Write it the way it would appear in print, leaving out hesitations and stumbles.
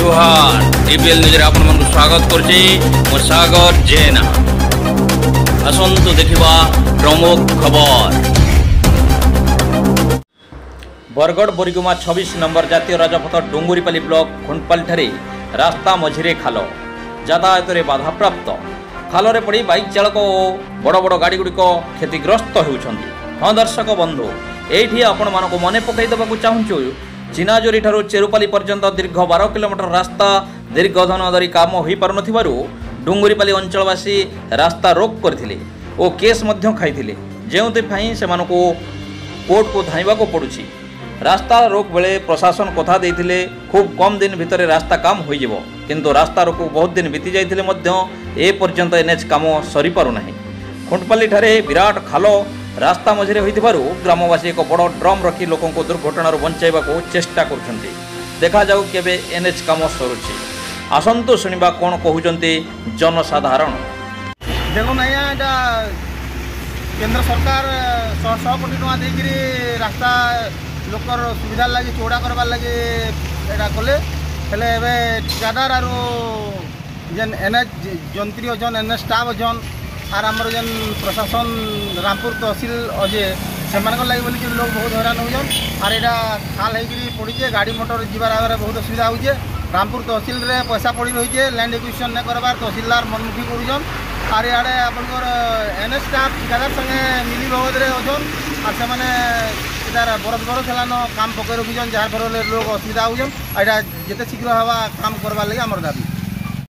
जुहार TPL news आपण मन स्वागत करछि मो सागर जेना। असंतु देखिबा प्रमुख खबर। बरगढ़ बोरीगुमा 26 नंबर जातीय राजपथ डुंगुरीपाली ब्लॉक खुंटपाली ठारे रास्ता मझिरे खाल यातायात रे बाधाप्राप्त खाल रे पड़ी बाइक चालक और बड़ बड़ गाड़ी गुड़िक क्षतिग्रस्त होउछंती। हाँ दर्शक बंधु एठी आपण मानको मने पकई देबाकू चाहूछु चिनाजोरी ठारू चेरुपाली पर्यंत दीर्घ 12 किलोमीटर रास्ता दीर्घ दिन धरी काम हो पार नथिबारु डुंगुरीपाली अंचलवासी रास्ता रोक करथिले ओ केस मध्य खाइथिले जेउते फाई सेमानको कोर्ट को धाइबाको पडुछि। रास्ता रोक बेले प्रशासन कथा देइथिले खूब कम दिन भितर रास्ता काम हो जिवो किंतु रास्ता रोक बहुत दिन बीती जाइथिले मध्य ए पर्यंत एनएच काम सरी पारु नाही। खुंटपाली ठारे विराट खाल रास्ता मझिरे होइथिबारु ग्रामवासी एक बड़ ड्रम रखी लोकों को दुर्घटनार बंचाइबाको चेष्टा करुछंती। देखा जाऊ केबे एनएच काम सरुछि। आसंतु सुनिबा कोन कहउचंती जनसाधारण। देखो नया एटा केंद्र सरकार 100 कोटी टका देकरी रास्ता लोकर सुविधा लगी चौड़ा करबार लगी एटा कले हेले एबे ठेकेदार आरो जेन एनएच जंत्री अजन एनएच स्टाफ अजन आर आमर जेन प्रशासन रामपुर तहसील अजे सेमानक लगी बोली लोग बहुत हैरान होजन। आर एटा खाल होगी पड़ी गाड़ी मोटर जीवार आगे बहुत असुविधा होचे। रामपुर तहसील रे पैसा पड़ी रही लैंड एक्विजिशन नहीं करबार तहसीलदार मनमुखी करुछन। आर इे आपंकर एनएच स्टाफ ठिकादार संगे मिली भगत अछन आर से इतार बरस बरस हेलान काम पकई रखीन जार फल लोग असुविधा होजन। यहाँ जिते शीघ्र हवा काम करवार लगे आमर दाबी।